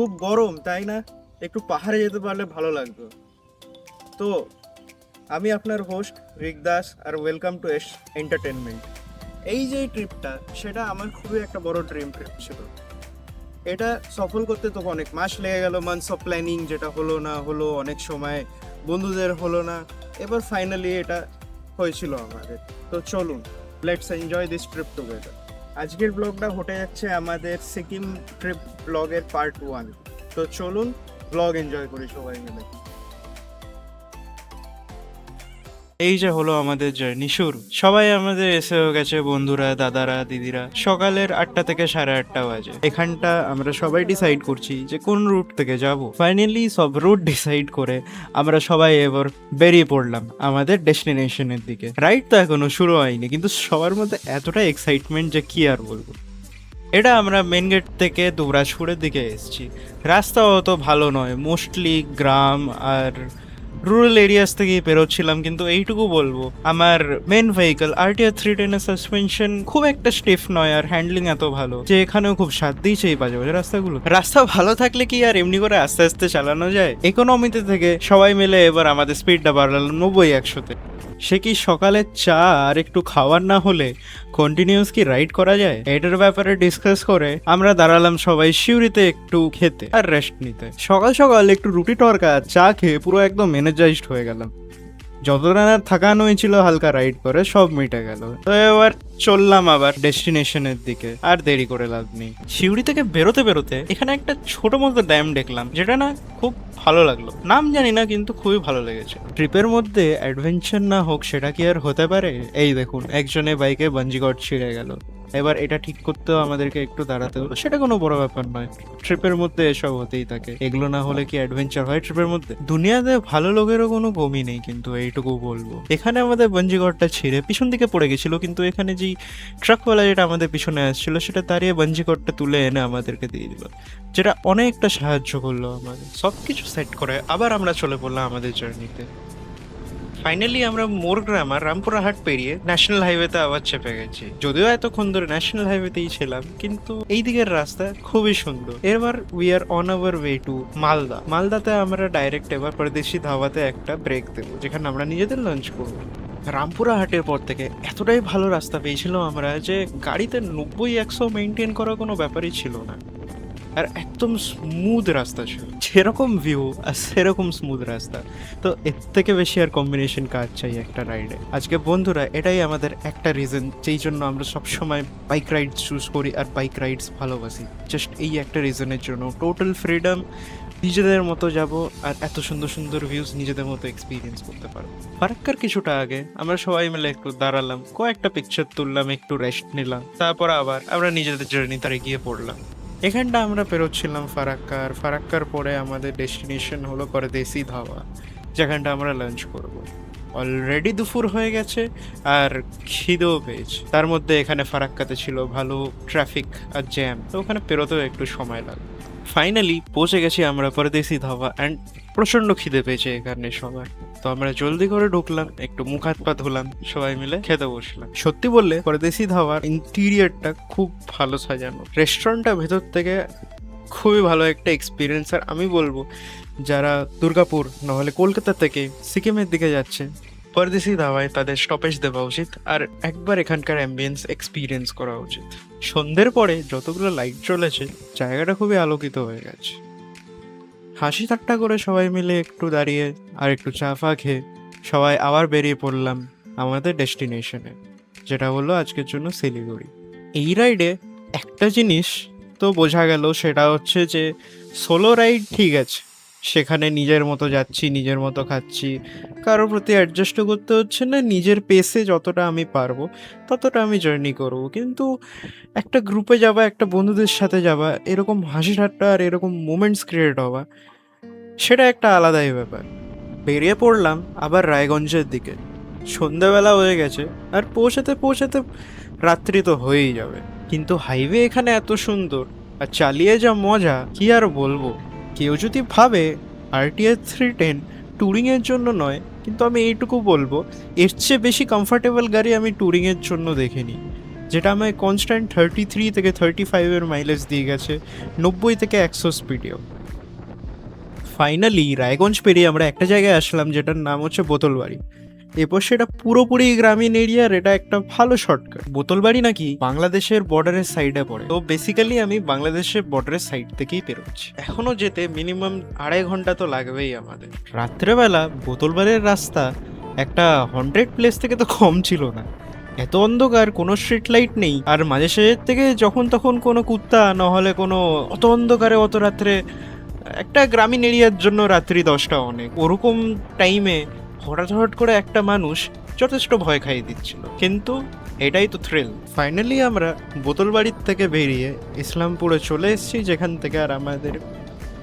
খুব গরম তাই না? একটু পাহাড়ে যেতে পারলে ভালো লাগতো। তো আমি আপনার হোস্ট রিক দাস, আর ওয়েলকাম টু এস এন্টারটেনমেন্ট। এই যে ট্রিপটা, সেটা আমার খুবই একটা বড় ড্রিম ট্রিপ ছিল। এটা সফল করতে তো অনেক মাস লেগে গেল, মান্থস অফ প্ল্যানিং, যেটা হলো না হলো, অনেক সময় বন্ধুদের হলো না, এবার ফাইনালি এটা হয়েছিল আমাদের। তো চলুন, let's enjoy this trip together. আজকের ব্লগটা হতে যাচ্ছে আমাদের সিকিম ট্রিপ ব্লগের পার্ট 1। তো চলুন ব্লগ এনজয় করি সবাই মিলে। এই যে হলো আমাদের জার্নি শুরু। সবাই আমাদের এসেও গেছে, বন্ধুরা, দাদারা, দিদিরা। সকালের 8টা থেকে 8:30 বাজে। এখানটা আমরা সবাই ডিসাইড করছি যে কোন রুট থেকে যাব। ফাইনালি সব রুট ডিসাইড করে আমরা সবাই এবার বেরিয়ে পড়লাম আমাদের ডেস্টিনেশনের দিকে। রাইড তো এখনো শুরু হয়নি, কিন্তু সবার মধ্যে এতটা এক্সাইটমেন্ট যে কি আর বলবো। এটা আমরা মেন গেট থেকে দুবরাজপুরের দিকে এসেছি। রাস্তা অত ভালো নয়, মোস্টলি গ্রাম আর রুরাল এরিয়াস থেকেই বেরোচ্ছিলাম, কিন্তু এইটুকু বলবো আমার মেন ভেহিকল আরটিআর 310 এর সাসপেনশন খুব একটা স্টিফ নয়, আর হ্যান্ডলিং এত ভালো যে এখানেও খুব স্বাদ দিয়েছে এই বাজে বাজে রাস্তাগুলো। রাস্তা ভালো থাকলে কি আর এমনি করে আস্তে আস্তে চালানো যায়? ইকোনমিতে থেকে সবাই মিলে এবার আমাদের স্পিডটা বাড়ালাম 90-100-তে। সে কি সকালের চা আর একটু খাওয়ার না হলে কন্টিনিউয়াস কি রাইড করা যায়? এটার ব্যাপারে ডিসকাস করে আমরা দাঁড়ালাম সবাই সিউড়িতে একটু খেতে আর রেস্ট নিতে। সকাল সকাল একটু রুটি তড়কা আর চা খেয়ে পুরো একদম এনার্জাইজড হয়ে গেলাম। যতটা না থাকানো হয়েছিল হালকা রাইড করে সব মিটে গেল। তো এবার চললাম আবার ডেস্টিনেশনের দিকে, আর দেরি করে লাভ নেই। সিউড়ি থেকে বেরোতে বেরোতে এখানে একটা ছোট মতো ড্যাম দেখলাম, যেটা না খুব ভালো লাগলো। নাম জানি না, কিন্তু খুবই ভালো লেগেছে। ট্রিপের মধ্যে অ্যাডভেঞ্চার না হোক সেটা কি আর হতে পারে? এই দেখুন, একজনের বাইকে বাঞ্জি কর্ড ছিঁড়ে গেল। এবার এটা ঠিক করতেও আমাদেরকে একটু দাঁড়াতে হলো। সেটা কোনো বড় ব্যাপার নয়, ট্রিপের মধ্যে এসব হতেই থাকে। এগুলো না হলে কি অ্যাডভেঞ্চার হয় ট্রিপের মধ্যে? দুনিয়াতে ভালো লোকেরও কোনো কমই নেই, কিন্তু এইটুকু বলবো। এখানে আমাদের বাঞ্জিগড়টা ছিঁড়ে পিছন দিকে পড়ে গেছিল, কিন্তু এখানে যেই ট্রাকওয়ালা যেটা আমাদের পিছনে আসছিল সেটা দাঁড়িয়ে বাঞ্জিগড়টা তুলে এনে আমাদেরকে দিয়ে দিল, যেটা অনেকটা সাহায্য করলো আমাদের। সবকিছু সেট করে আবার আমরা চলে পড়লাম আমাদের জার্নিতে। ফাইনালি আমরা মোরগ্রাম আর রামপুরহাট পেরিয়ে ন্যাশনাল হাইওয়েতে আবার চেপে গেছি। যদিও এতক্ষণ ধরে ন্যাশনাল হাইওয়েতেই ছিলাম, কিন্তু এই দিকের রাস্তা খুবই সুন্দর। এবার we are on our way to Malda. মালদাতে আমরা ডাইরেক্ট এবার পরদেশি ধাবাতে একটা ব্রেক দেবো, যেখানে আমরা নিজেদের লাঞ্চ করবো। রামপুরহাটের পর থেকে এতটাই ভালো রাস্তা পেয়েছিলাম আমরা যে গাড়িতে 90-100 মেনটেন করা কোনো ব্যাপারই ছিল না। আর একদম স্মুথ রাস্তা ছিল, যেরকম ভিউ আর সেরকম স্মুথ রাস্তা। তো এর থেকে বেশি আর কম্বিনেশন কাজ চাই একটা রাইডে। আজকে বন্ধুরা, এটাই আমাদের একটা রিজন যেই জন্য আমরা সবসময় বাইক রাইড চুজ করি আর বাইক রাইডস ভালোবাসি। জাস্ট এই একটা রিজনের জন্য, টোটাল ফ্রিডম, নিজেদের মতো যাব, আর এত সুন্দর সুন্দর ভিউজ নিজেদের মতো এক্সপিরিয়েন্স করতে পারবো। ফারাক্কার কিছুটা আগে আমরা সবাই মিলে একটু দাঁড়ালাম, কয়েকটা পিকচার তুললাম, একটু রেস্ট নিলাম, তারপর আবার আমরা নিজেদের জার্নি তারে গিয়ে পড়লাম। এখানটা আমরা পেরোচ্ছিলাম ফারাক্কার। ফারাক্কার পরে আমাদের ডেস্টিনেশন হলো পরদেশি ধাবা, যেখানটা আমরা লাঞ্চ করব। অলরেডি দুপুর হয়ে গেছে আর খিদেও পেয়েছে। তার মধ্যে এখানে ফারাক্কাতে ছিল ভালো ট্রাফিক আর জ্যাম, তো ওখানে পেরোতেও একটু সময় লাগবে। ফাইনালি পৌঁছে গেছি আমরা পরদেশি ধাবা, অ্যান্ড প্রচণ্ড খিদে পেয়েছে এখানে সবার। তো আমরা জলদি করে ঢুকলাম, একটু মুখ হাত পা ধুলাম, সবাই মিলে খেতে বসলাম। সত্যি বললে পরদেশি ধাবার ইন্টিরিয়ারটা খুব ভালো সাজানো, রেস্টুরেন্টটা ভেতর থেকে খুবই ভালো একটা এক্সপিরিয়েন্স। আর আমি বলবো যারা দুর্গাপুর নাহলে কলকাতা থেকে সিকিমের দিকে যাচ্ছে, পরদেশি ধাবায় তাদের স্টপেজ দেওয়া উচিত, আর একবার এখানকার অ্যাম্বিয়েন্স এক্সপিরিয়েন্স করা উচিত। সন্ধ্যের পরে যতগুলো লাইট চলেছে, জায়গাটা খুবই আলোকিত হয়ে গেছে। হাসি ঠাট্টা করে সবাই মিলে একটু দাঁড়িয়ে আর একটু চা ফা খেয়ে সবাই আবার বেরিয়ে পড়লাম আমাদের ডেস্টিনেশনে, যেটা হলো আজকের জন্য শিলিগুড়ি। এই রাইডে একটা জিনিস তো বোঝা গেল, সেটা হচ্ছে যে সোলো রাইড ঠিক আছে, সেখানে নিজের মতো যাচ্ছি, নিজের মতো খাচ্ছি, কারোর প্রতি অ্যাডজাস্টও করতে হচ্ছে না, নিজের পেসে যতটা আমি পারবো ততটা আমি জার্নি করবো। কিন্তু একটা গ্রুপে যাওয়া, একটা বন্ধুদের সাথে যাওয়া, এরকম হাসি ঠাট্টা আর এরকম মোমেন্টস ক্রিয়েট হওয়া, সেটা একটা আলাদাই ব্যাপার। বেরিয়ে পড়লাম আবার রায়গঞ্জের দিকে। সন্ধ্যাবেলা হয়ে গেছে, আর পৌঁছাতে পৌঁছাতে রাত্রি তো হয়েই যাবে। কিন্তু হাইওয়ে এখানে এত সুন্দর আর চালিয়ে যা মজা, কি আর বলবো। কেউ যদি ভাবে আরটিআর 310 ট্যুরিংয়ের জন্য নয়, কিন্তু আমি এইটুকু বলবো, এর চেয়ে বেশি কমফোর্টেবল গাড়ি আমি ট্যুরিংয়ের জন্য দেখিনি। যেটা আমায় কনস্ট্যান্ট 33 থেকে 35-এর মাইলেজ দিয়ে গেছে, 90 থেকে 100 স্পিডেও। ফাইনালি রায়গঞ্জ পেরিয়ে আমরা একটা জায়গায় আসলাম যেটার নাম হচ্ছে বোতলবাড়ি। এরপর সেটা পুরোপুরি গ্রামীণ এরিয়ার, এটা একটা ভালো শর্টকাট। বোতলবাড়ি নাকি বাংলাদেশের বর্ডারের সাইডে পড়ে, তো বেসিক্যালি আমি বাংলাদেশের বর্ডারের সাইড থেকেই পেরোচ্ছি। এখনো যেতে মিনিমাম 2.5 ঘন্টা তো লাগবেই আমাদের। রাত্রেবেলা বোতলবাড়ির রাস্তা একটা হন্টেড প্লেস থেকে তো কম ছিল না। এত অন্ধকার, কোনো স্ট্রিট লাইট নেই, আর মাঝে সাঝে থেকে যখন তখন কোনো কুত্তা নহলে কোনো, অত অন্ধকারে অত রাত্রে একটা গ্রামীণ এরিয়ার জন্য রাত্রি 10টা অনেক। ওরকম টাইমে হঠাৎ হঠাৎ করে একটা মানুষ যথেষ্ট ভয় খাইয়ে দিচ্ছিল, কিন্তু এটাই তো থ্রিল। ফাইনালি আমরা বোতলবাড়ির থেকে বেরিয়ে ইসলামপুরে চলে এসেছি, যেখান থেকে আর আমাদের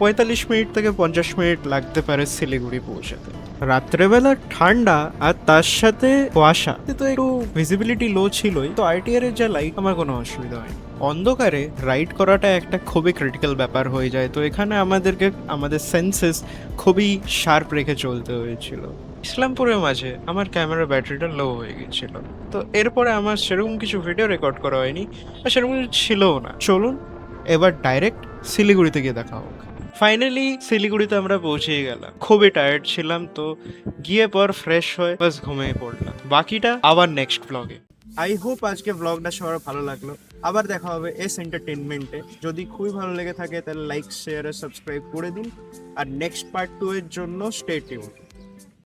45 মিনিট থেকে 50 মিনিট লাগতে পারে শিলিগুড়ি পৌঁছাতে। রাত্রেবেলা ঠান্ডা আর তার সাথে কুয়াশা, তো একটু ভিজিবিলিটি লো ছিলই, তো আইটিআর এর যা লাইট আমার কোনো অসুবিধা হয়নি। অন্ধকারে রাইড করাটা একটা খুবই ক্রিটিক্যাল ব্যাপার হয়ে যায়, তো এখানে আমাদেরকে আমাদের সেন্সেস খুবই শার্প রেখে চলতে হয়েছিল। ইসলামপুরের মাঝে আমার ক্যামেরার ব্যাটারিটা লো হয়ে গেছিল, তো এরপরে আমার সেরকম কিছু ভিডিও রেকর্ড করা হয়নি, আর সেরকম কিছু ছিলও না। চলুন এবার ডাইরেক্ট শিলিগুড়িতে গিয়ে দেখা হোক। ফাইনালি শিলিগুড়িতে আমরা পৌঁছে গেলাম। খুবই টায়ার্ড ছিলাম, তো গিয়ে পর ফ্রেশ হয়ে বাস ঘুমিয়ে পড়লাম। বাকিটা আবার নেক্সট ব্লগে। আই হোপ আজকে ব্লগটা সবার ভালো লাগলো। আবার দেখা হবে এস এন্টারটেনমেন্টে। যদি খুবই ভালো লেগে থাকে তাহলে লাইক, শেয়ার আর সাবস্ক্রাইব করে দিন। আর নেক্সট পার্ট 2 এর জন্য স্টে টিউন।